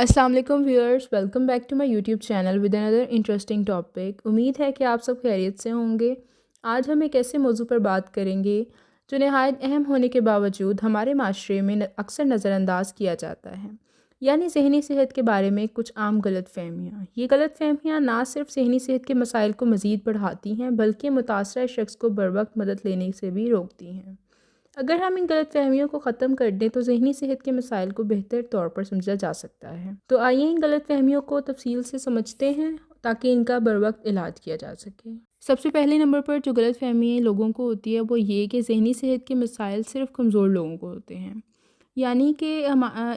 السلام علیکم viewers, welcome back to my YouTube channel with another interesting topic. امید ہے کہ آپ سب خیریت سے ہوں گے۔ آج ہم ایک ایسے موضوع پر بات کریں گے جو نہایت اہم ہونے کے باوجود ہمارے معاشرے میں اکثر نظر انداز کیا جاتا ہے، یعنی ذہنی صحت کے بارے میں کچھ عام غلط فہمیاں۔ یہ غلط فہمیاں نہ صرف ذہنی صحت کے مسائل کو مزید بڑھاتی ہیں بلکہ متاثرہ شخص کو بروقت مدد لینے سے بھی روکتی ہیں۔ اگر ہم ان غلط فہمیوں کو ختم کر دیں تو ذہنی صحت کے مسائل کو بہتر طور پر سمجھا جا سکتا ہے۔ تو آئیے ان غلط فہمیوں کو تفصیل سے سمجھتے ہیں تاکہ ان کا بروقت علاج کیا جا سکے۔ سب سے پہلے نمبر پر جو غلط فہمی لوگوں کو ہوتی ہے وہ یہ کہ ذہنی صحت کے مسائل صرف کمزور لوگوں کو ہوتے ہیں، یعنی کہ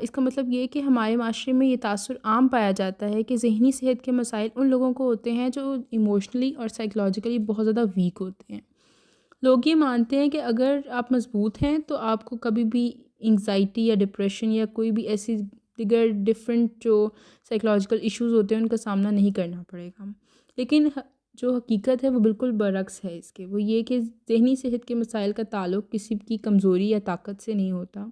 اس کا مطلب یہ کہ ہمارے معاشرے میں یہ تاثر عام پایا جاتا ہے کہ ذہنی صحت کے مسائل ان لوگوں کو ہوتے ہیں جو ایموشنلی اور سائیکولوجیکلی بہت زیادہ ویک ہوتے ہیں۔ لوگ یہ مانتے ہیں کہ اگر آپ مضبوط ہیں تو آپ کو کبھی بھی انگزائٹی یا ڈپریشن یا کوئی بھی ایسی دیگر ڈفرینٹ جو سائیکولوجیکل ایشوز ہوتے ہیں ان کا سامنا نہیں کرنا پڑے گا، لیکن جو حقیقت ہے وہ بالکل برعکس ہے اس کے۔ وہ یہ کہ ذہنی صحت کے مسائل کا تعلق کسی کی کمزوری یا طاقت سے نہیں ہوتا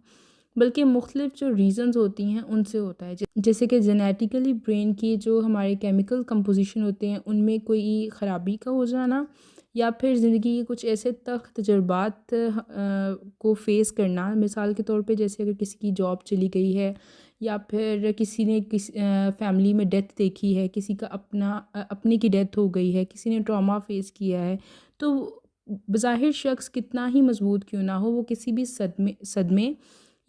بلکہ مختلف جو ریزنز ہوتی ہیں ان سے ہوتا ہے، جیسے کہ جینیٹیکلی برین کی جو ہمارے کیمیکل کمپوزیشن ہوتے ہیں ان میں کوئی خرابی کا ہو جانا، یا پھر زندگی کے کچھ ایسے تلخ تجربات کو فیس کرنا۔ مثال کے طور پہ جیسے اگر کسی کی جاب چلی گئی ہے یا پھر کسی نے فیملی میں ڈیتھ دیکھی ہے، کسی کا اپنے کی ڈیتھ ہو گئی ہے، کسی نے ٹراما فیس کیا ہے، تو بظاہر شخص کتنا ہی مضبوط کیوں نہ ہو وہ کسی بھی صدمے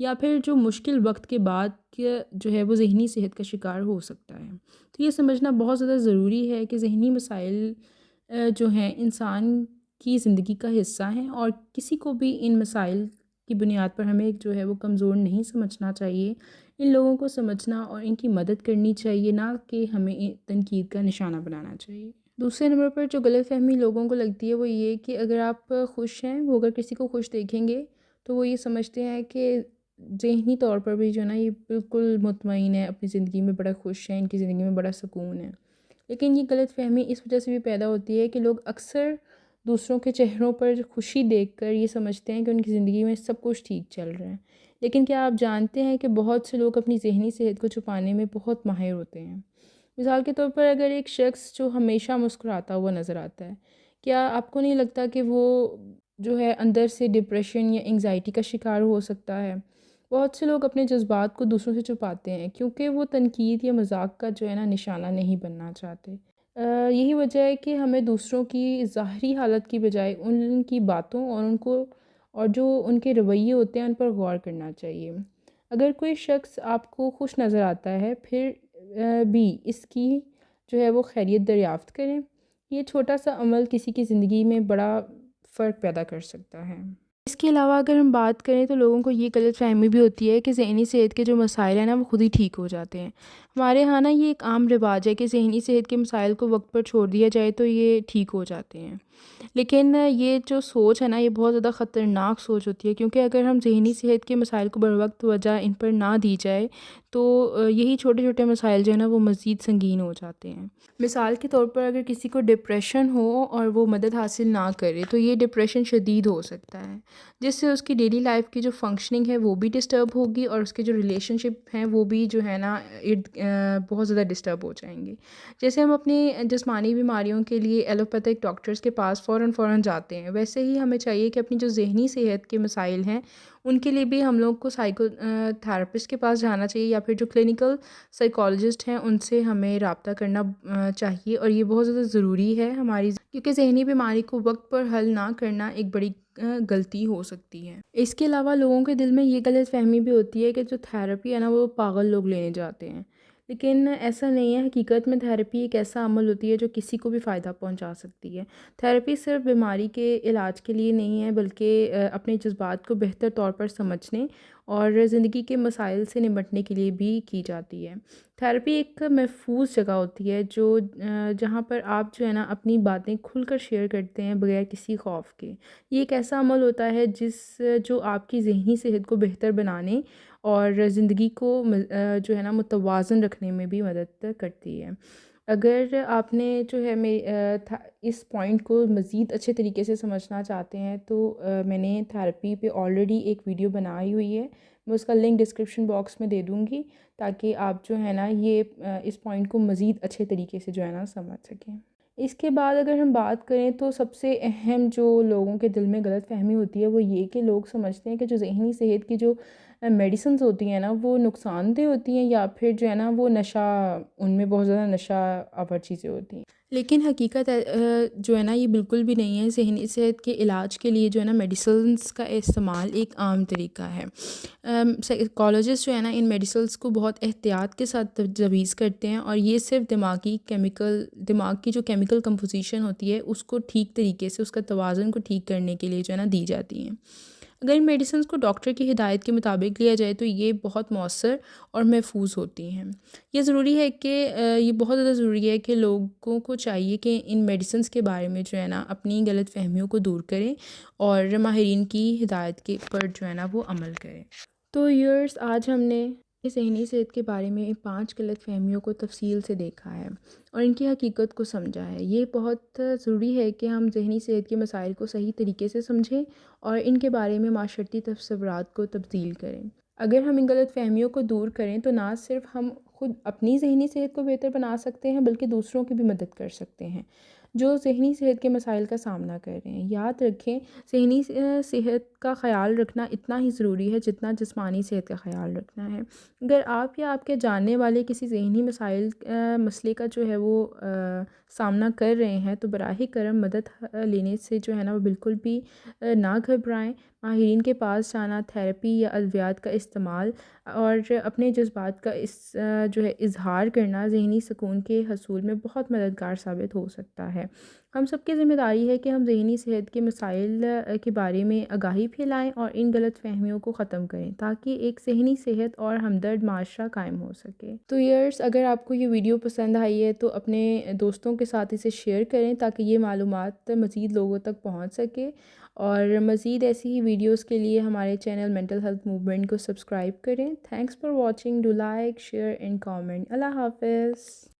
یا پھر جو مشکل وقت کے بعد جو ہے وہ ذہنی صحت کا شکار ہو سکتا ہے۔ تو یہ سمجھنا بہت زیادہ ضروری ہے کہ ذہنی مسائل جو ہیں انسان کی زندگی کا حصہ ہیں، اور کسی کو بھی ان مسائل کی بنیاد پر ہمیں جو ہے وہ کمزور نہیں سمجھنا چاہیے۔ ان لوگوں کو سمجھنا اور ان کی مدد کرنی چاہیے، نہ کہ ہمیں تنقید کا نشانہ بنانا چاہیے۔ دوسرے نمبر پر جو غلط فہمی لوگوں کو لگتی ہے وہ یہ کہ اگر آپ خوش ہیں، وہ اگر کسی کو خوش دیکھیں گے تو وہ یہ سمجھتے ہیں کہ ذہنی طور پر بھی جو ہے نا یہ بالکل مطمئن ہے، اپنی زندگی میں بڑا خوش ہیں، ان کی زندگی میں بڑا سکون ہے۔ لیکن یہ غلط فہمی اس وجہ سے بھی پیدا ہوتی ہے کہ لوگ اکثر دوسروں کے چہروں پر خوشی دیکھ کر یہ سمجھتے ہیں کہ ان کی زندگی میں سب کچھ ٹھیک چل رہا ہے، لیکن کیا آپ جانتے ہیں کہ بہت سے لوگ اپنی ذہنی صحت کو چھپانے میں بہت ماہر ہوتے ہیں۔ مثال کے طور پر اگر ایک شخص جو ہمیشہ مسکراتا ہوا نظر آتا ہے، کیا آپ کو نہیں لگتا کہ وہ جو ہے اندر سے ڈپریشن یا انگزائٹی کا شکار ہو سکتا ہے؟ بہت سے لوگ اپنے جذبات کو دوسروں سے چھپاتے ہیں کیونکہ وہ تنقید یا مذاق کا جو ہے نا نشانہ نہیں بننا چاہتے۔ یہی وجہ ہے کہ ہمیں دوسروں کی ظاہری حالت کی بجائے ان کی باتوں اور جو ان کے رویے ہوتے ہیں ان پر غور کرنا چاہیے۔ اگر کوئی شخص آپ کو خوش نظر آتا ہے پھر بھی اس کی جو ہے وہ خیریت دریافت کریں۔ یہ چھوٹا سا عمل کسی کی زندگی میں بڑا فرق پیدا کر سکتا ہے۔ اس کے علاوہ اگر ہم بات کریں تو لوگوں کو یہ غلط فہمی بھی ہوتی ہے کہ ذہنی صحت کے جو مسائل ہیں نا وہ خود ہی ٹھیک ہو جاتے ہیں۔ ہمارے ہاں نا یہ ایک عام رواج ہے کہ ذہنی صحت کے مسائل کو وقت پر چھوڑ دیا جائے تو یہ ٹھیک ہو جاتے ہیں، لیکن یہ جو سوچ ہے نا یہ بہت زیادہ خطرناک سوچ ہوتی ہے، کیونکہ اگر ہم ذہنی صحت کے مسائل کو بروقت وجہ ان پر نہ دی جائے تو یہی چھوٹے چھوٹے مسائل جو ہے نا وہ مزید سنگین ہو جاتے ہیں۔ مثال کے طور پر اگر کسی کو ڈپریشن ہو اور وہ مدد حاصل نہ کرے تو یہ ڈپریشن شدید ہو سکتا ہے، جس سے اس کی ڈیلی لائف کی جو فنکشننگ ہے وہ بھی ڈسٹرب ہوگی، اور اس کے جو ریلیشن شپ ہیں وہ بھی جو ہے نا بہت زیادہ ڈسٹرب ہو جائیں گے۔ جیسے ہم اپنی جسمانی بیماریوں کے لیے ایلوپیتھک ڈاکٹرز کے پاس فوراً جاتے ہیں، ویسے ہی ہمیں چاہیے کہ اپنی جو ذہنی صحت کے مسائل ہیں ان کے لیے بھی ہم لوگ کو سائیکو تھراپسٹ کے پاس جانا چاہیے، یا پھر جو کلینکل سائیکالوجسٹ ہیں ان سے ہمیں رابطہ کرنا چاہیے، اور یہ بہت زیادہ ضروری ہے کیونکہ ذہنی بیماری کو وقت پر حل نہ کرنا ایک بڑی غلطی ہو سکتی ہے۔ اس کے علاوہ لوگوں کے دل میں یہ غلط فہمی بھی ہوتی ہے کہ جو تھراپی ہے نا وہ پاگل لوگ لینے جاتے ہیں، لیکن ایسا نہیں ہے۔ حقیقت میں تھراپی ایک ایسا عمل ہوتی ہے جو کسی کو بھی فائدہ پہنچا سکتی ہے۔ تھراپی صرف بیماری کے علاج کے لیے نہیں ہے بلکہ اپنے جذبات کو بہتر طور پر سمجھنے اور زندگی کے مسائل سے نمٹنے کے لیے بھی کی جاتی ہے۔ تھراپی ایک محفوظ جگہ ہوتی ہے جہاں پر آپ جو ہے نا اپنی باتیں کھل کر شیئر کرتے ہیں بغیر کسی خوف کے۔ یہ ایک ایسا عمل ہوتا ہے جو آپ کی ذہنی صحت کو بہتر بنانے اور زندگی کو جو ہے نا متوازن رکھنے میں بھی مدد کرتی ہے۔ اگر آپ نے جو ہے اس پوائنٹ کو مزید اچھے طریقے سے سمجھنا چاہتے ہیں تو میں نے تھراپی پہ آلریڈی ایک ویڈیو بنائی ہوئی ہے، میں اس کا لنک ڈسکرپشن باکس میں دے دوں گی تاکہ آپ جو ہے نا یہ اس پوائنٹ کو مزید اچھے طریقے سے جو ہے نا سمجھ سکیں۔ اس کے بعد اگر ہم بات کریں تو سب سے اہم جو لوگوں کے دل میں غلط فہمی ہوتی ہے وہ یہ کہ لوگ سمجھتے ہیں کہ جو ذہنی صحت کی جو میڈیسنز ہوتی ہیں نا وہ نقصان دہ ہوتی ہیں یا پھر جو ہے نا وہ نشہ، ان میں بہت زیادہ نشہ آور چیزیں ہوتی ہیں، لیکن حقیقت جو ہے نا یہ بالکل بھی نہیں ہے۔ ذہنی صحت کے علاج کے لیے جو ہے نا میڈیسنز کا استعمال ایک عام طریقہ ہے۔ سائیکالوجسٹ جو ہے نا ان میڈیسنز کو بہت احتیاط کے ساتھ تجویز کرتے ہیں، اور یہ صرف دماغ کی جو کیمیکل کمپوزیشن ہوتی ہے اس کو ٹھیک طریقے سے، اس کا توازن کو ٹھیک کرنے کے لیے جو ہے نا دی جاتی ہیں۔ اگر ان میڈیسنز کو ڈاکٹر کی ہدایت کے مطابق لیا جائے تو یہ بہت مؤثر اور محفوظ ہوتی ہیں۔ یہ ضروری ہے کہ یہ بہت زیادہ ضروری ہے کہ لوگوں کو چاہیے کہ ان میڈیسنز کے بارے میں جو ہے نا اپنی غلط فہمیوں کو دور کریں اور ماہرین کی ہدایت کے پر جو ہے نا وہ عمل کریں۔ تو یورس، آج ہم نے ذہنی صحت کے بارے میں 5 غلط فہمیوں کو تفصیل سے دیکھا ہے اور ان کی حقیقت کو سمجھا ہے۔ یہ بہت ضروری ہے کہ ہم ذہنی صحت کے مسائل کو صحیح طریقے سے سمجھیں اور ان کے بارے میں معاشرتی تصورات کو تبدیل کریں۔ اگر ہم ان غلط فہمیوں کو دور کریں تو نہ صرف ہم خود اپنی ذہنی صحت کو بہتر بنا سکتے ہیں بلکہ دوسروں کی بھی مدد کر سکتے ہیں جو ذہنی صحت کے مسائل کا سامنا کر رہے ہیں۔ یاد رکھیں، ذہنی صحت کا خیال رکھنا اتنا ہی ضروری ہے جتنا جسمانی صحت کا خیال رکھنا ہے۔ اگر آپ یا آپ کے جاننے والے کسی ذہنی مسئلے کا جو ہے وہ سامنا کر رہے ہیں تو براہ کرم مدد لینے سے جو ہے نا وہ بالکل بھی نہ گھبرائیں۔ ماہرین کے پاس جانا، تھیراپی یا ادویات کا استعمال اور اپنے جذبات کا جو ہے اظہار کرنا ذہنی سکون کے حصول میں بہت مددگار ثابت ہو سکتا ہے۔ ہم سب کی ذمہ داری ہے کہ ہم ذہنی صحت کے مسائل کے بارے میں آگاہی پھیلائیں اور ان غلط فہمیوں کو ختم کریں تاکہ ایک ذہنی صحت اور ہمدرد معاشرہ قائم ہو سکے۔ تو یارس، اگر آپ کو یہ ویڈیو پسند آئی ہے تو اپنے دوستوں کے ساتھ اسے شیئر کریں تاکہ یہ معلومات مزید لوگوں تک پہنچ سکے، اور مزید ایسی ہی ویڈیوز کے لیے ہمارے چینل مینٹل ہیلتھ موومنٹ کو سبسکرائب کریں۔ Thanks for watching, do like, share and comment. اللہ حافظ۔